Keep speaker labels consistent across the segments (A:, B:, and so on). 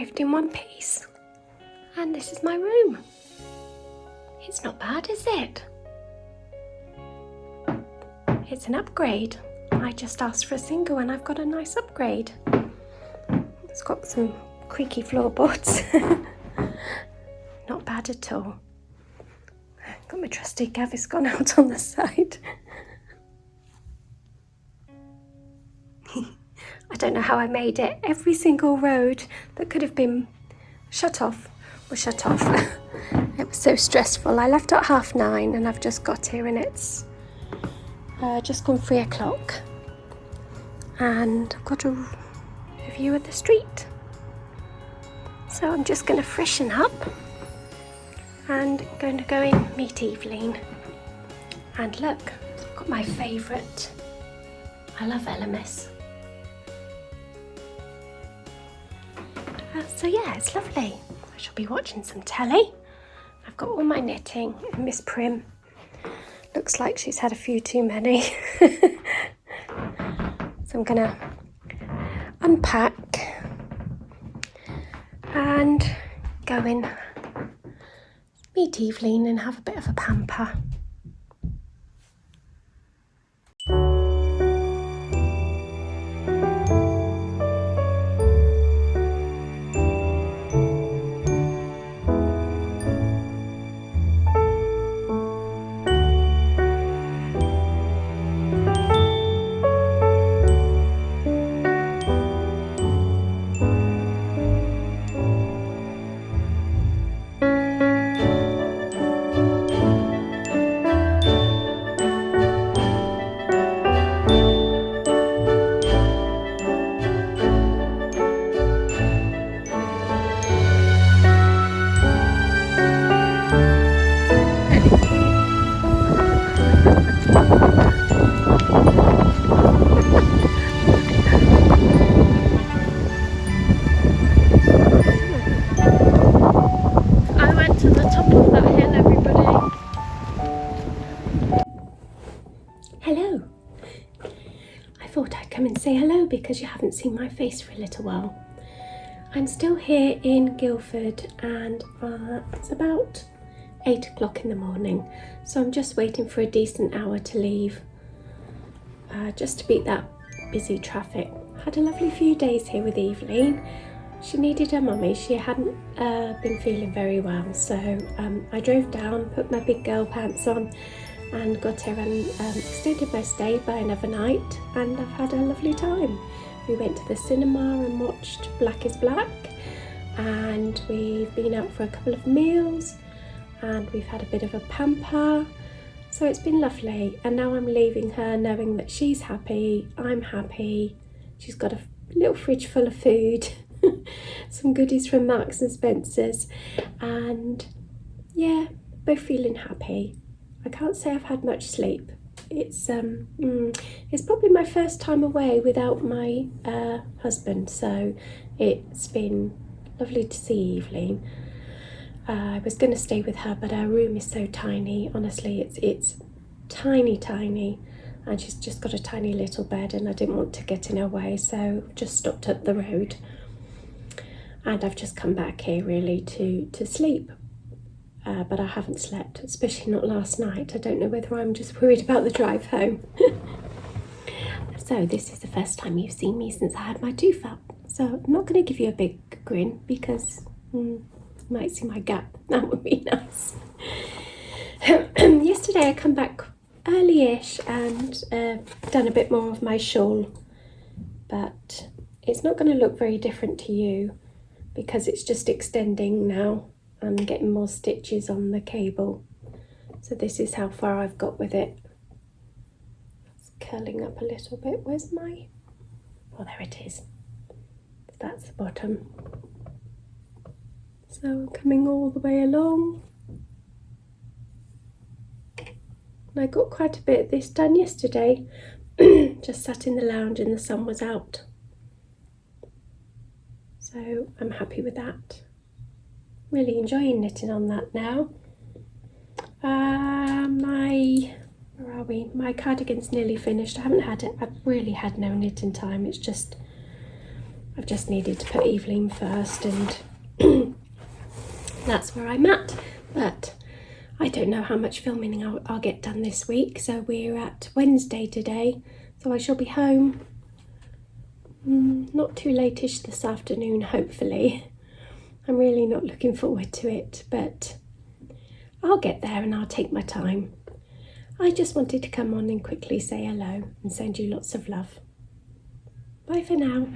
A: arrived in one piece. And this is my room. It's not bad, is it? It's an upgrade. I just asked for a single and I've got a nice upgrade. It's got some creaky floorboards. Not bad at all. Got my trusty Gaviscon out on the side. I don't know how I made it. Every single road that could have been shut off was shut off. It was so stressful. I left at 9:30 and I've just got here and it's just gone 3 o'clock. And I've got a view of the street. So I'm just going to freshen up and going to go in meet Evelyn. And look, I've got my favourite. I love LMS. So yeah, it's lovely. I shall be watching some telly. I've got all my knitting. Miss Prim looks like she's had a few too many. So I'm gonna unpack and go in, meet Evelyn and have a bit of a pamper. Hello. I thought I'd come and say hello because you haven't seen my face for a little while. I'm still here in Guildford and it's about 8 o'clock in the morning, so I'm just waiting for a decent hour to leave, just to beat that busy traffic. Had a lovely few days here with Evelyn. She needed her mummy. She hadn't been feeling very well, so I drove down, put my big girl pants on and got her and extended my stay by another night, and I've had a lovely time. We went to the cinema and watched Black is Black, and we've been out for a couple of meals and we've had a bit of a pamper, so it's been lovely. And now I'm leaving her knowing that she's happy, I'm happy. She's got a little fridge full of food, some goodies from Marks and Spencer's, and yeah, both feeling happy. I can't say I've had much sleep. It's probably my first time away without my husband, so it's been lovely to see Evelyn. I was going to stay with her, but our room is so tiny. Honestly, it's tiny, and she's just got a tiny little bed, and I didn't want to get in her way, so just stopped up the road. And I've just come back here really to sleep. But I haven't slept, especially not last night. I don't know whether I'm just worried about the drive home. So this is the first time you've seen me since I had my tooth out. So I'm not going to give you a big grin because you might see my gap. That would be nice. Yesterday I come back early-ish and done a bit more of my shawl. But it's not going to look very different to you because it's just extending now. I'm getting more stitches on the cable, so this is how far I've got with it. It's curling up a little bit. Where's my, oh there it is, that's the bottom. So I'm coming all the way along, and I got quite a bit of this done yesterday. Just sat in the lounge and the sun was out, so I'm happy with that. Really enjoying knitting on that now. Where are we? My cardigan's nearly finished. I haven't had it. I've really had no knitting time. It's just I've just needed to put Evelyn first, and that's where I'm at. But I don't know how much filming I'll get done this week. So we're at Wednesday today, so I shall be home not too latish this afternoon, hopefully. I'm really not looking forward to it, but I'll get there and I'll take my time. I just wanted to come on and quickly say hello and send you lots of love. Bye for now.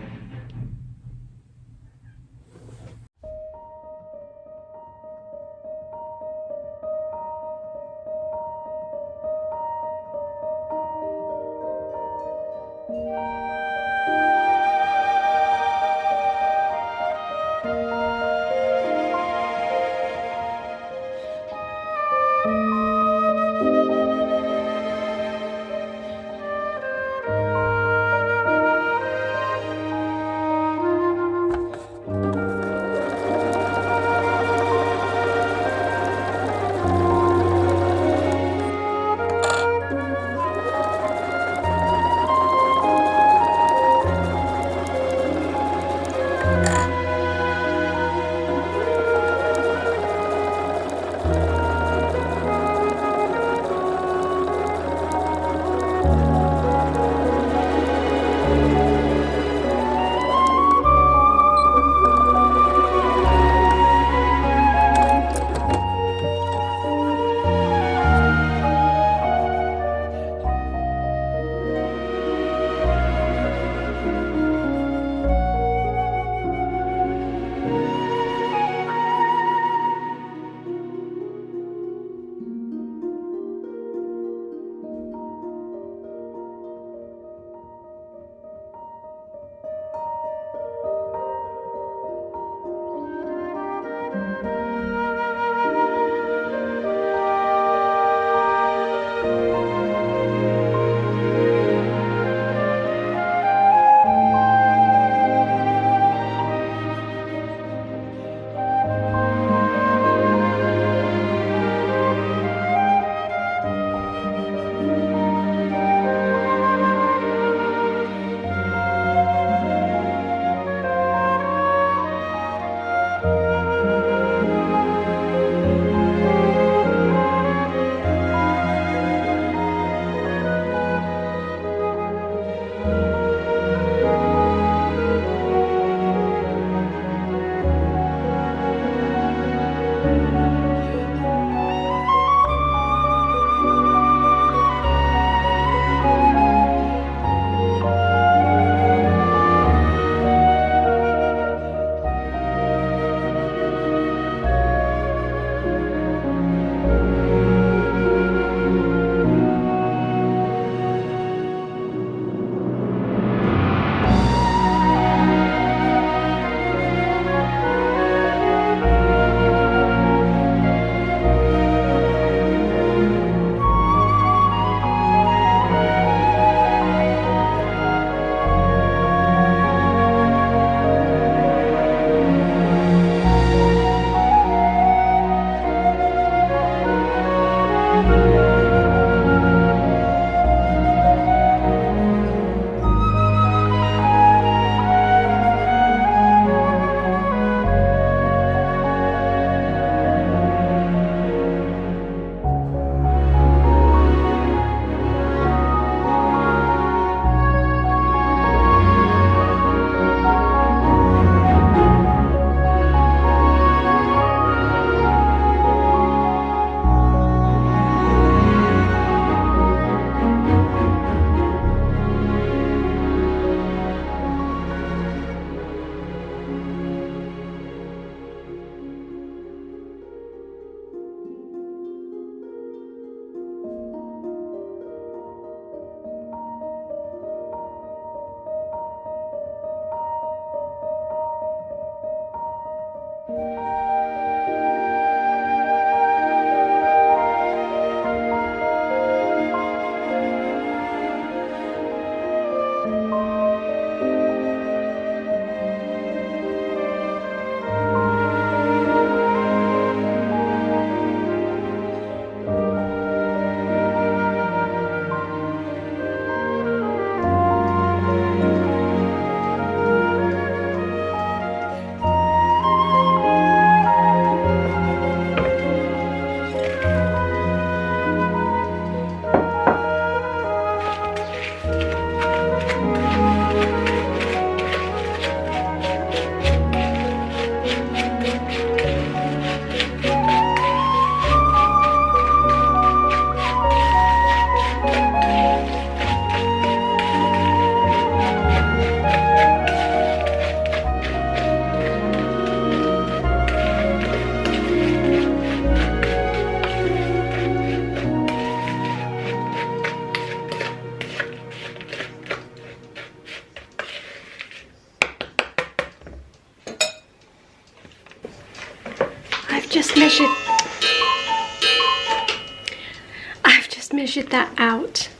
A: measured that out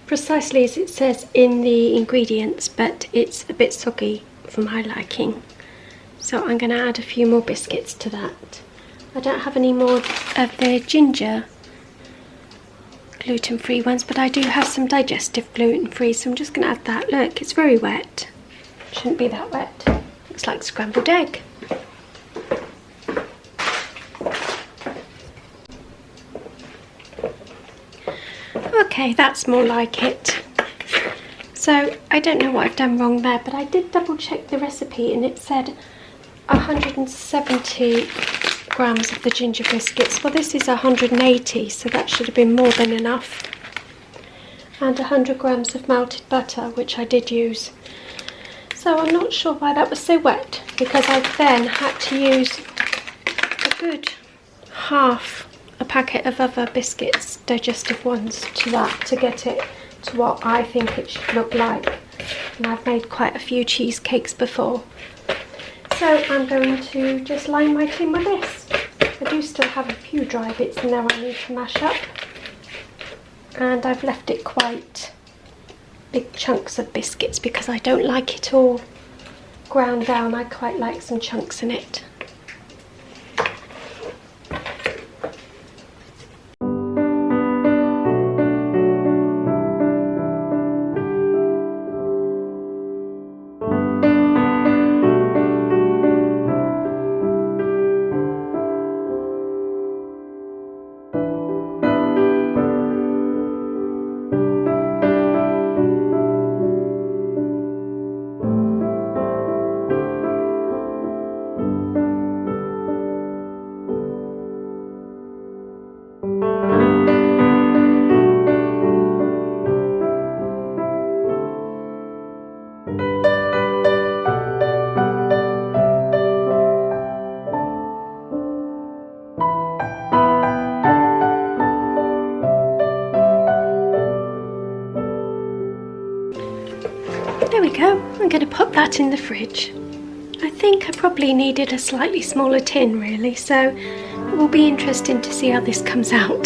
A: precisely as it says in the ingredients, but it's a bit soggy for my liking. So I'm going to add a few more biscuits to that. I don't have any more of the ginger gluten-free ones, but I do have some digestive gluten-free, so I'm just going to add that. Look, it's very wet. Shouldn't be that wet. Looks like scrambled egg. Okay, that's more like it. So I don't know what I've done wrong there, but I did double check the recipe and it said 170 grams of the ginger biscuits. Well, this is 180, so that should have been more than enough. And 100 grams of melted butter, which I did use. So I'm not sure why that was so wet, because I then had to use a good half a packet of other biscuits, digestive ones, to that to get it to what I think it should look like. And I've made quite a few cheesecakes before. So I'm going to just line my tin with this. I do still have a few dry bits in there I need to mash up. And I've left it quite big chunks of biscuits because I don't like it all ground down. I quite like some chunks in it. There we go. I'm going to pop that in the fridge. I think I probably needed a slightly smaller tin really, so it will be interesting to see how this comes out.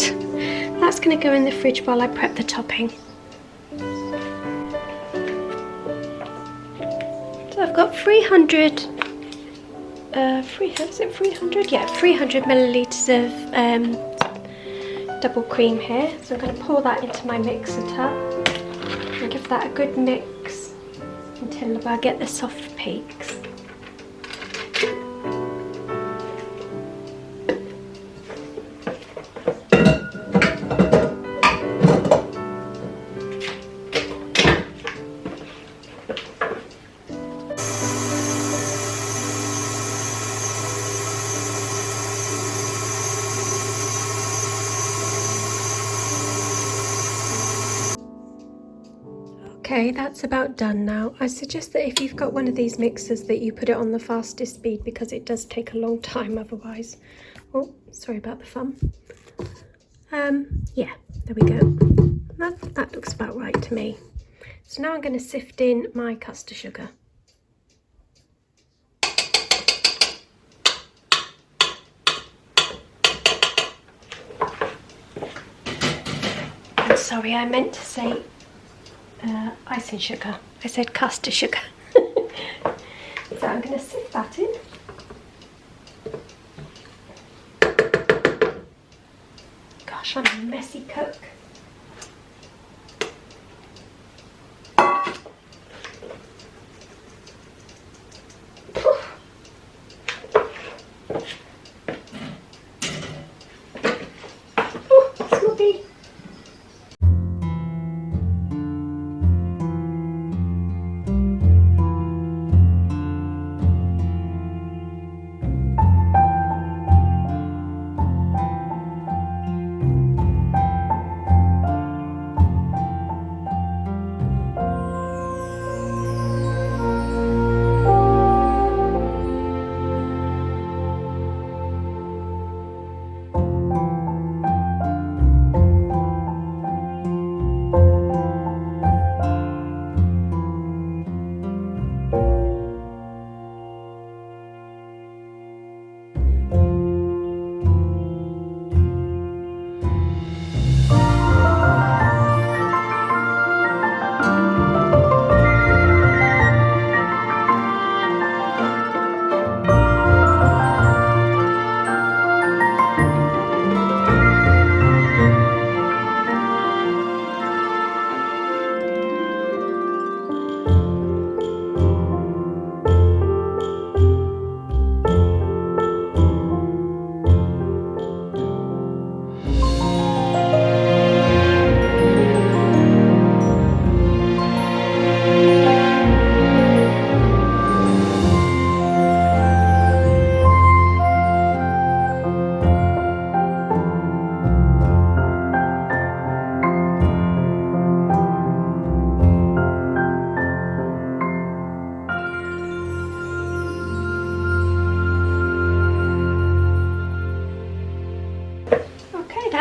A: That's going to go in the fridge while I prep the topping. So I've got 300 millilitres of double cream here. So I'm going to pour that into my mixer tub and give that a good mix until I get the soft peaks. Okay, that's about done now. I suggest that if you've got one of these mixers that you put it on the fastest speed because it does take a long time otherwise. Oh, sorry about the thumb. Yeah, there we go. That looks about right to me. So now I'm going to sift in my custard sugar. I'm sorry, I meant to say icing sugar. I said custard sugar. So I'm going to sift that in. Gosh, I'm a messy cook. Smoothie.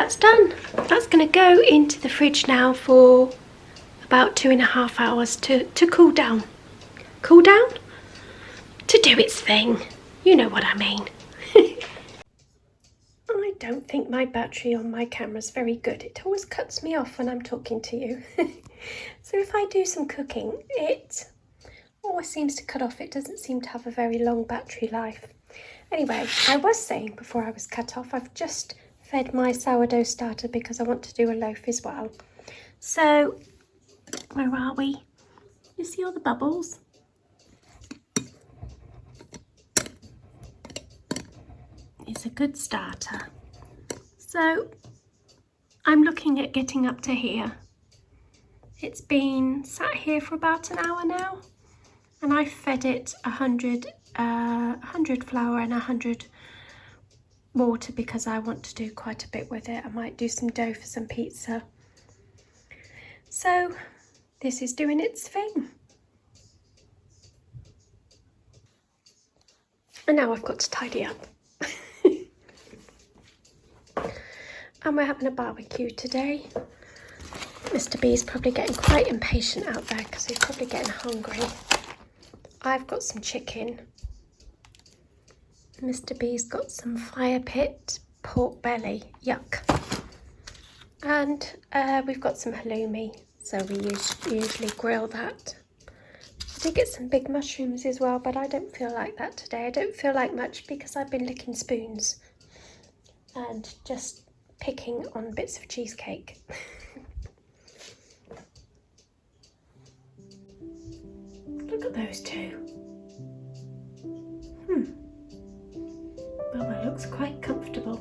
A: that's done. That's going to go into the fridge now for about 2.5 hours to cool down. Cool down? To do its thing. You know what I mean. I don't think my battery on my camera is very good. It always cuts me off when I'm talking to you. So if I do some cooking, it always seems to cut off. It doesn't seem to have a very long battery life. Anyway, I was saying before I was cut off, I've just fed my sourdough starter because I want to do a loaf as well. So, where are we? You see all the bubbles? It's a good starter. So, I'm looking at getting up to here. It's been sat here for about an hour now, and I've fed it 100 flour and 100 water because I want to do quite a bit with it. I might do some dough for some pizza. So this is doing its thing. And now I've got to tidy up. And we're having a barbecue today. Mr. B is probably getting quite impatient out there because he's probably getting hungry. I've got some chicken. Mr. B's got some fire pit pork belly. Yuck. And we've got some halloumi, so we usually grill that. I did get some big mushrooms as well, but I don't feel like that today. I don't feel like much because I've been licking spoons and just picking on bits of cheesecake. Look at those two. Bubba looks quite comfortable.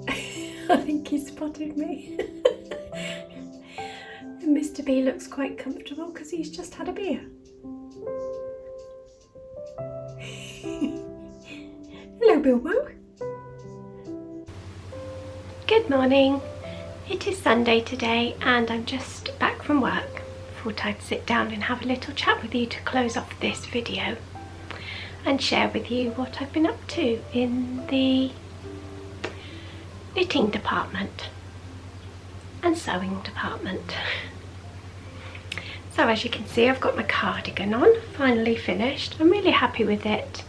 A: I think he spotted me. And Mr. B looks quite comfortable because he's just had a beer. Hello, Bilbo. Good morning. It is Sunday today and I'm just back from work. Thought I'd sit down and have a little chat with you to close off this video and share with you what I've been up to in the knitting department and sewing department. So as you can see, I've got my cardigan on, finally finished. I'm really happy with it.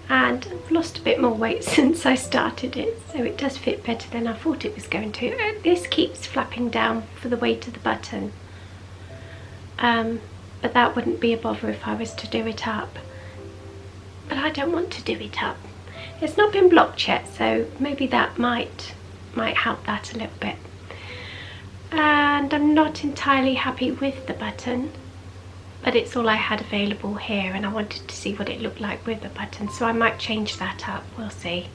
A: And I've lost a bit more weight since I started it, so it does fit better than I thought it was going to. This keeps flapping down for the weight of the button, but that wouldn't be a bother if I was to do it up. But I don't want to do it up. It's not been blocked yet, so maybe that might help that a little bit. And I'm not entirely happy with the button, but it's all I had available here and I wanted to see what it looked like with the button, so I might change that up, we'll see.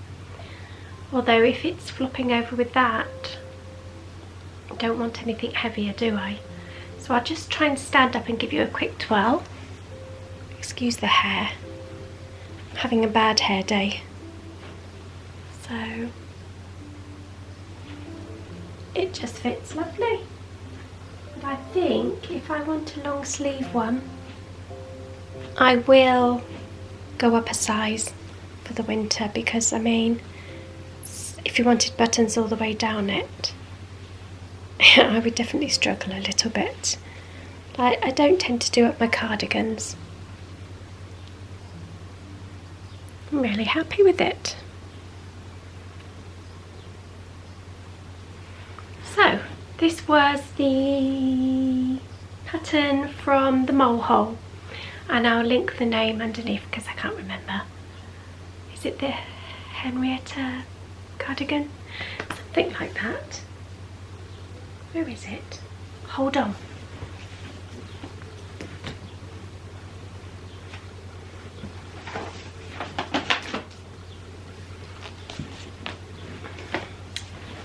A: Although if it's flopping over with that, I don't want anything heavier, do I? So I'll just try and stand up and give you a quick twirl. Excuse the hair. I'm having a bad hair day. So it just fits lovely. But I think if I want a long sleeve one, I will go up a size for the winter, because I mean, if you wanted buttons all the way down it, I would definitely struggle a little bit. I don't tend to do up my cardigans. I'm really happy with it. So this was the pattern from the mole hole, and I'll link the name underneath because I can't remember. Is it the Henrietta cardigan? Something like that. Where is it? Hold on.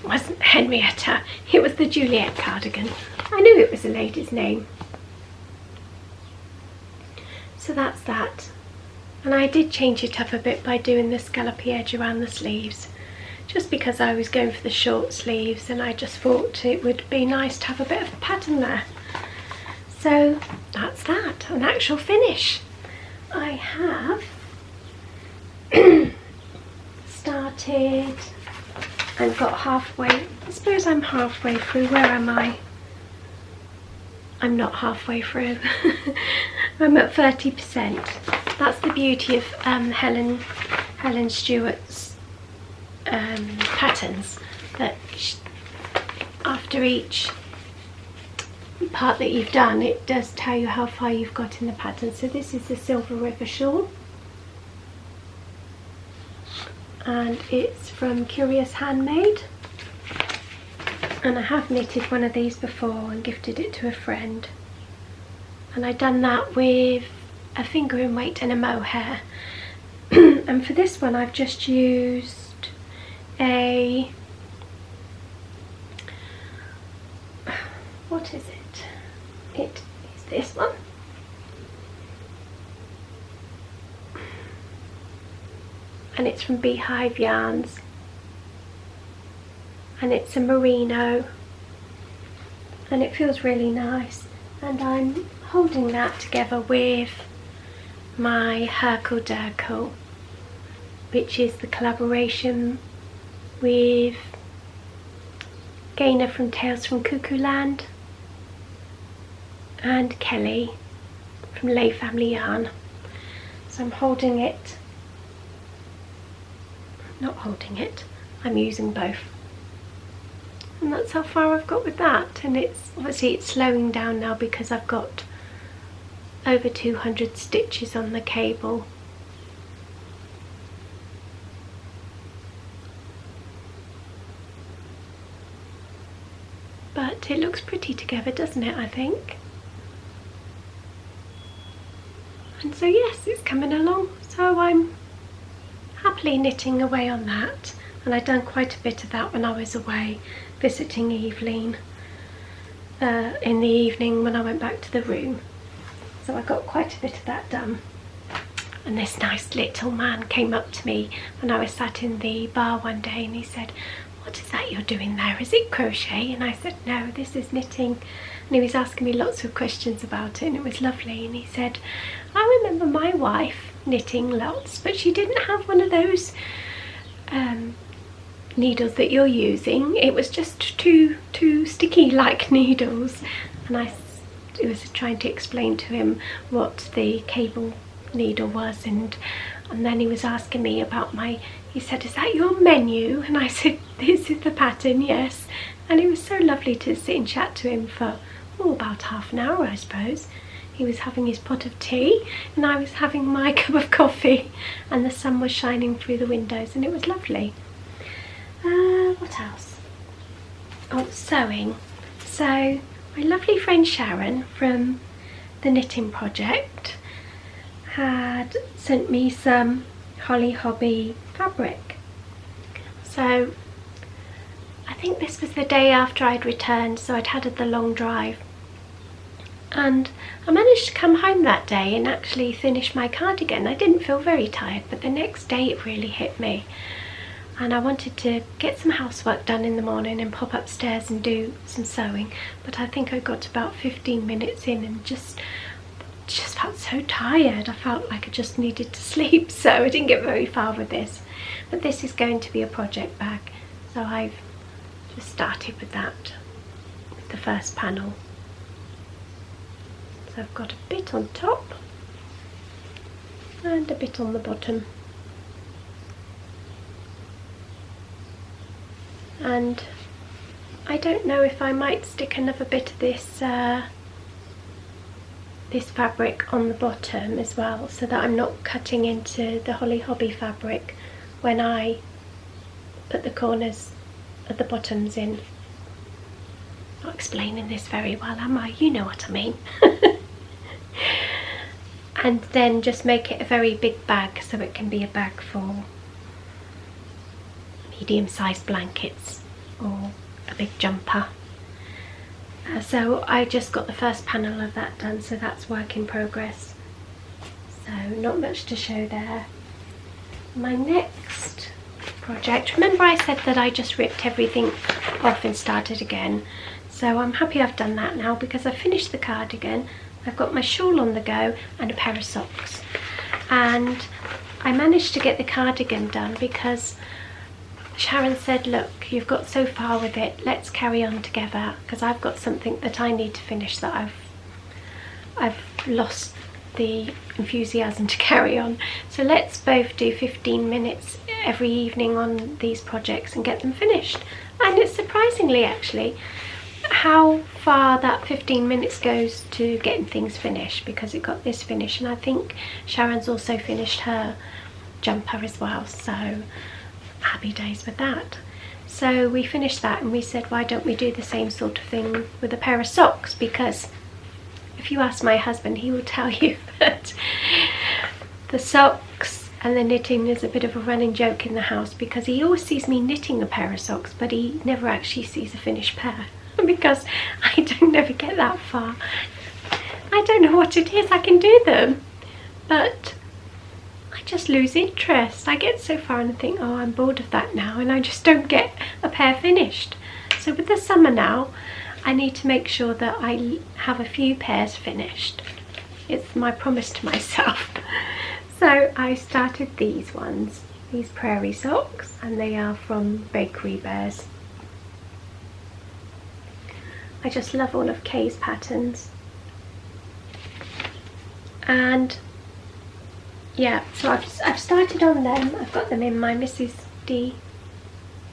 A: It wasn't Henrietta, it was the Juliet cardigan. I knew it was a lady's name. So that's that. And I did change it up a bit by doing the scallopy edge around the sleeves, just because I was going for the short sleeves and I just thought it would be nice to have a bit of a pattern there. So that's that, an actual finish. I have started started and got halfway. I suppose I'm halfway through. Where am I? I'm not halfway through. I'm at 30%. That's the beauty of Helen Stewart's patterns, that after each part that you've done, it does tell you how far you've got in the pattern. So this is the Silver River shawl, and it's from Curious Handmade, and I have knitted one of these before and gifted it to a friend, and I've done that with a fingering weight and a mohair. And for this one I've just used a, what is it? It is this one. And it's from Beehive Yarns. And it's a merino. And it feels really nice. And I'm holding that together with my Herkle Durkle, which is the collaboration with Gaynor from Tales from Cuckoo Land and Kelly from Lay Family Yarn. So I'm holding it, not holding it, I'm using both. And that's how far I've got with that. And it's obviously it's slowing down now because I've got over 200 stitches on the cable. But it looks pretty together, doesn't it, I think? And so yes, it's coming along. So I'm happily knitting away on that. And I'd done quite a bit of that when I was away visiting Evelyn in the evening when I went back to the room. So I got quite a bit of that done. And this nice little man came up to me when I was sat in the bar one day, and he said, "What is that you're doing there? Is it crochet?" And I said, "No, this is knitting." And he was asking me lots of questions about it, and it was lovely. And he said, "I remember my wife knitting lots, but she didn't have one of those needles that you're using. It was just two sticky like needles." And I was trying to explain to him what the cable needle was, and then he was asking me about he said, "Is that your menu?" And I said, "This is the pattern, yes." And it was so lovely to sit and chat to him for about half an hour, I suppose. He was having his pot of tea and I was having my cup of coffee, and the sun was shining through the windows, and it was lovely. What else? Oh, sewing. So my lovely friend Sharon from the Knitting Project had sent me some Holly Hobby fabric. So I think this was the day after I'd returned, so I'd had the long drive. And I managed to come home that day and actually finish my cardigan. I didn't feel very tired, but the next day it really hit me. And I wanted to get some housework done in the morning and pop upstairs and do some sewing. But I think I got about 15 minutes in and just felt so tired. I felt like I just needed to sleep, so I didn't get very far with this. But this is going to be a project bag, so I've just started with that, with the first panel. So I've got a bit on top and a bit on the bottom. And I don't know if I might stick another bit of this this fabric on the bottom as well, so that I'm not cutting into the Holly Hobby fabric when I put the corners of the bottoms in. Not explaining this very well, am I? You know what I mean. And then just make it a very big bag, so it can be a bag for medium-sized blankets or a big jumper. So I just got the first panel of that done, so that's work in progress. So not much to show there. My next project, remember I said that I just ripped everything off and started again. So I'm happy I've done that now, because I finished the cardigan, I've got my shawl on the go and a pair of socks. And I managed to get the cardigan done because Sharon said, look, you've got so far with it, let's carry on together, because I've got something that I need to finish that I've lost the enthusiasm to carry on. So let's both do 15 minutes every evening on these projects and get them finished. And it's surprisingly actually how far that 15 minutes goes to getting things finished, because it got this finished, and I think Sharon's also finished her jumper as well, so happy days with that. So we finished that and we said, why don't we do the same sort of thing with a pair of socks, because if you ask my husband, he will tell you that the socks and the knitting is a bit of a running joke in the house, because he always sees me knitting a pair of socks but he never actually sees a finished pair because I don't never get that far. I don't know what it is, I can do them but I just lose interest. I get so far and think, oh, I'm bored of that now, and I just don't get a pair finished. So with the summer now, I need to make sure that I have a few pairs finished. It's my promise to myself. So I started these ones, these prairie socks, and they are from Bakery Bears. I just love all of Kay's patterns. And yeah, so I've started on them. I've got them in my Mrs. D.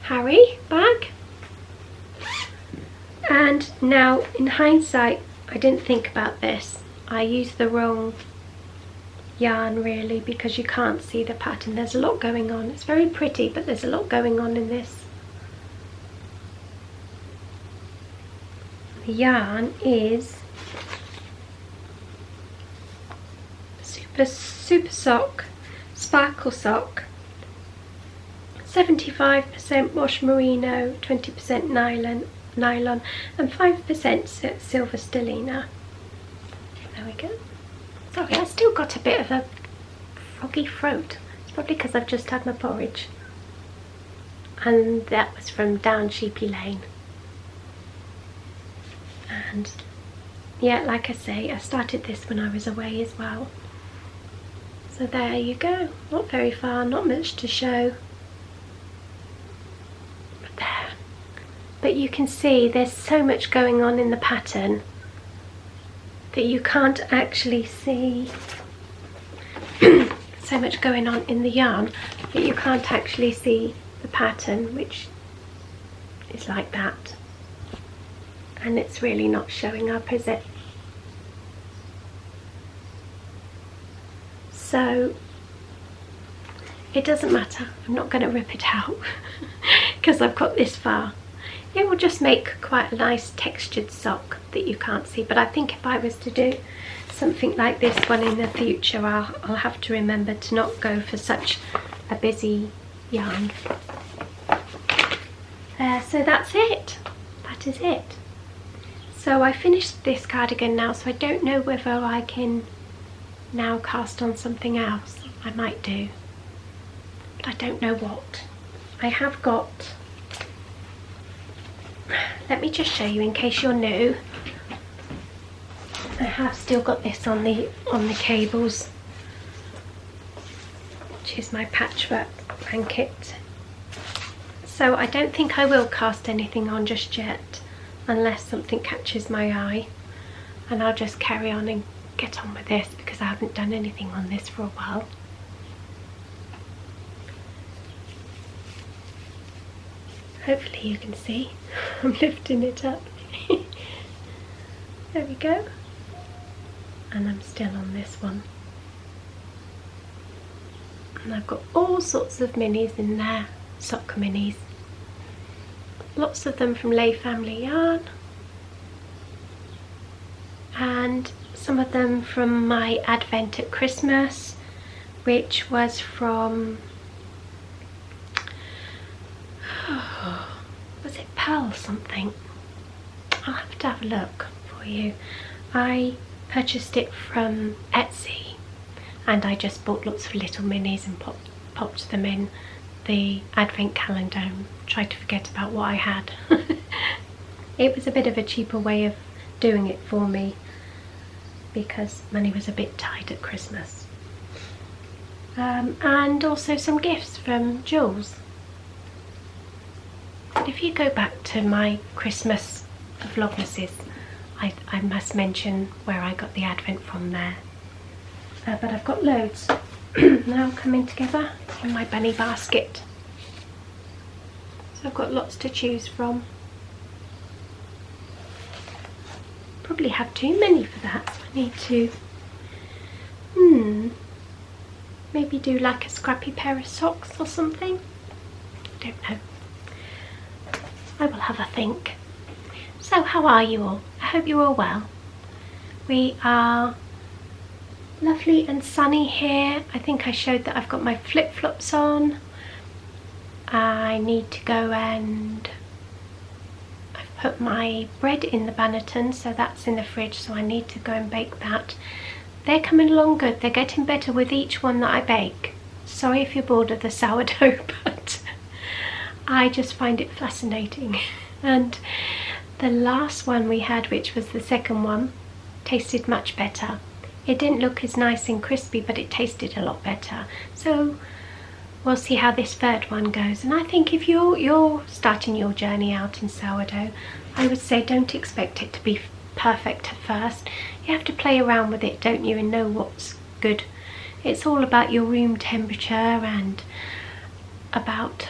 A: Harry bag. And now in hindsight, I didn't think about this. I used the wrong yarn really, because you can't see the pattern. There's a lot going on. It's very pretty, but there's a lot going on in this. The yarn is Super Sock Sparkle Sock, 75% wash merino, 20% nylon and 5% silver stellina. There we go. Sorry, I still got a bit of a froggy throat. It's probably because I've just had my porridge. And that was from down Sheepy Lane. And yeah, like I say, I started this when I was away as well. So there you go. Not very far, not much to show. But there. But you can see there's so much going on in the pattern that you can't actually see. So much going on in the yarn that you can't actually see the pattern, which is like that. And it's really not showing up, is it? So it doesn't matter. I'm not going to rip it out because I've got this far. It will just make quite a nice textured sock that you can't see. But I think if I was to do something like this one in the future, I'll have to remember to not go for such a busy yarn. So that's it. That is it. So I finished this cardigan now, so I don't know whether I can now cast on something else. I might do, but I don't know what. I have got, let me just show you in case you're new. I have still got this on the cables, which is my patchwork blanket. So I don't think I will cast anything on just yet, unless something catches my eye, and I'll just carry on and get on with this because I haven't done anything on this for a while. Hopefully you can see. I'm lifting it up. There we go. And I'm still on this one. And I've got all sorts of minis in there, sock minis. Lots of them from Lay Family Yarn, and some of them from my Advent at Christmas, which was from, was it Belle something? I'll have to have a look for you. I purchased it from Etsy, and I just bought lots of little minis and popped them in the advent calendar and tried to forget about what I had. It was a bit of a cheaper way of doing it for me because money was a bit tight at Christmas. And also some gifts from Jules. if you go back to my Christmas Vlogmases, I must mention where I got the Advent from there. But I've got loads now coming together in my bunny basket. So I've got lots to choose from. Probably have too many for that, so I need to maybe do like a scrappy pair of socks or something. I don't know. I will have a think. So how are you all? I hope you're all well. We are lovely and sunny here. I think I showed that I've got my flip-flops on. I need to go and I've put my bread in the banneton, so that's in the fridge, so I need to go and bake that. They're coming along good. They're getting better with each one that I bake. Sorry if you're bored of the sourdough, but I just find it fascinating. And the last one we had, which was the second one, tasted much better. It didn't look as nice and crispy, but it tasted a lot better. So we'll see how this third one goes. And I think if you're starting your journey out in sourdough, I would say don't expect it to be perfect at first. You have to play around with it, don't you, and know what's good. It's all about your room temperature and about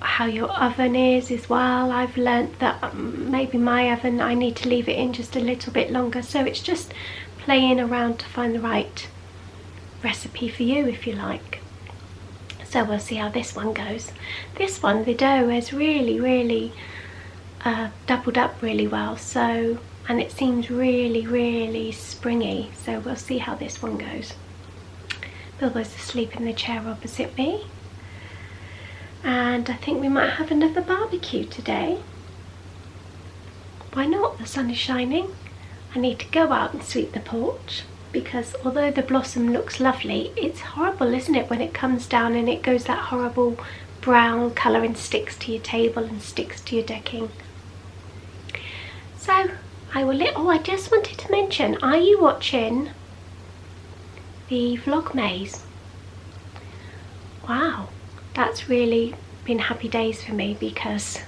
A: how your oven is as well. I've learnt that maybe my oven, I need to leave it in just a little bit longer, so it's just playing around to find the right recipe for you, if you like. So we'll see how this one goes. This one, the dough has really doubled up really well, so, and it seems really springy, so we'll see how this one goes. Bilbo's asleep in the chair opposite me, and I think we might have another barbecue today. Why not? The sun is shining. I need to go out and sweep the porch, because although the blossom looks lovely, it's horrible, isn't it, when it comes down and it goes that horrible brown colour and sticks to your table and sticks to your decking. So I will I just wanted to mention, are you watching the Vlogmays? Wow, that's really been happy days for me, because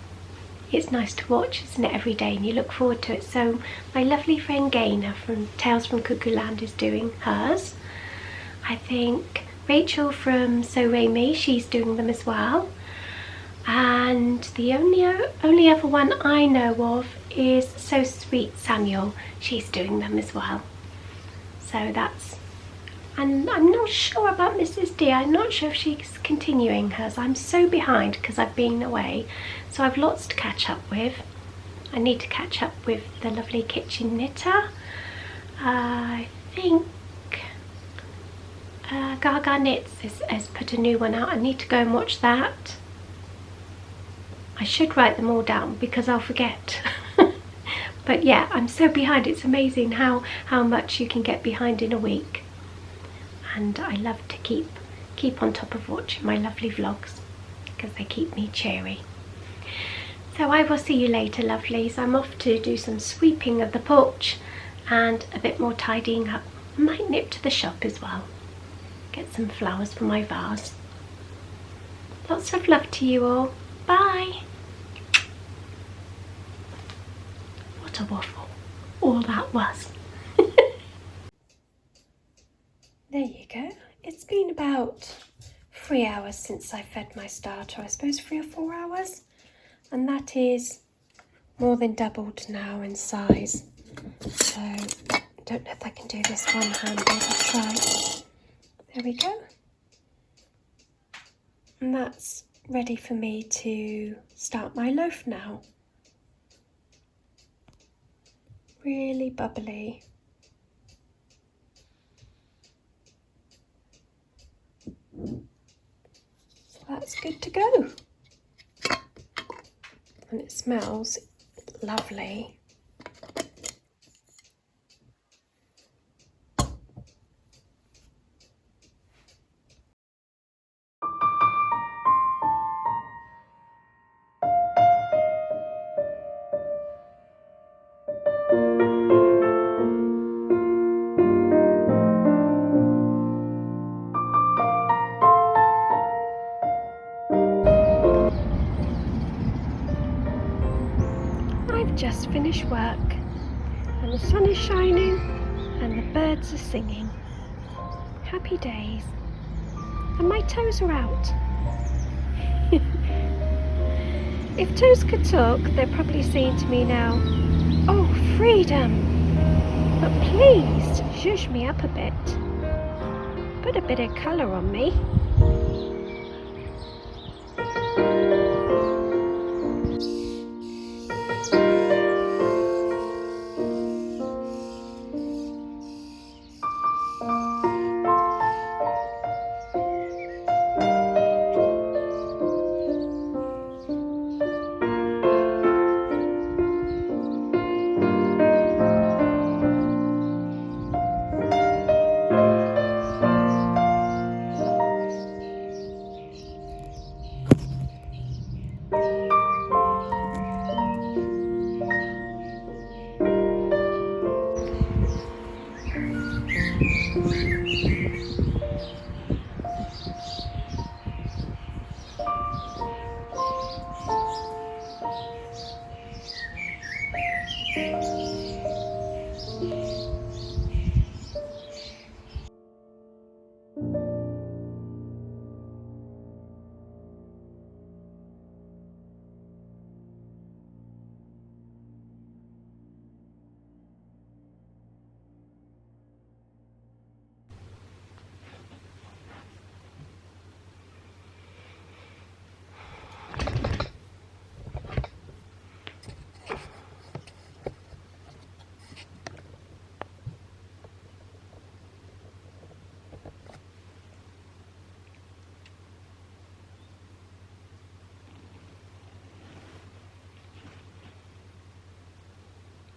A: it's nice to watch, isn't it, every day, and you look forward to it. So my lovely friend Gaynor from Tales from Cuckoo Land is doing hers. I think Rachel from So Raimi, she's doing them as well. And the only other one I know of is So Sweet Samuel. She's doing them as well. So that's, and I'm not sure about Mrs. D. I'm not sure if she's continuing hers. I'm so behind because I've been away. So I've lots to catch up with. I need to catch up with the lovely kitchen knitter. I think Gaga Knits has put a new one out. I need to go and watch that. I should write them all down because I'll forget. But yeah, I'm so behind. It's amazing how much you can get behind in a week. And I love to keep on top of watching my lovely vlogs because they keep me cheery. So I will see you later, lovelies. I'm off to do some sweeping of the porch and a bit more tidying up. I might nip to the shop as well. Get some flowers for my vase. Lots of love to you all. Bye. What a waffle all that was. There you go. It's been about 3 hours since I fed my starter. I suppose 3 or 4 hours. And that is more than doubled now in size. So I don't know if I can do this one-handed. I'll try. There we go. And that's ready for me to start my loaf now. Really bubbly. So that's good to go. And it smells lovely. just finished work and the sun is shining and the birds are singing. Happy days. And my toes are out. If toes could talk, they're probably saying to me now, "Oh, freedom! But please, zhuzh me up a bit. Put a bit of colour on me."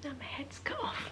A: Now my head's cut off.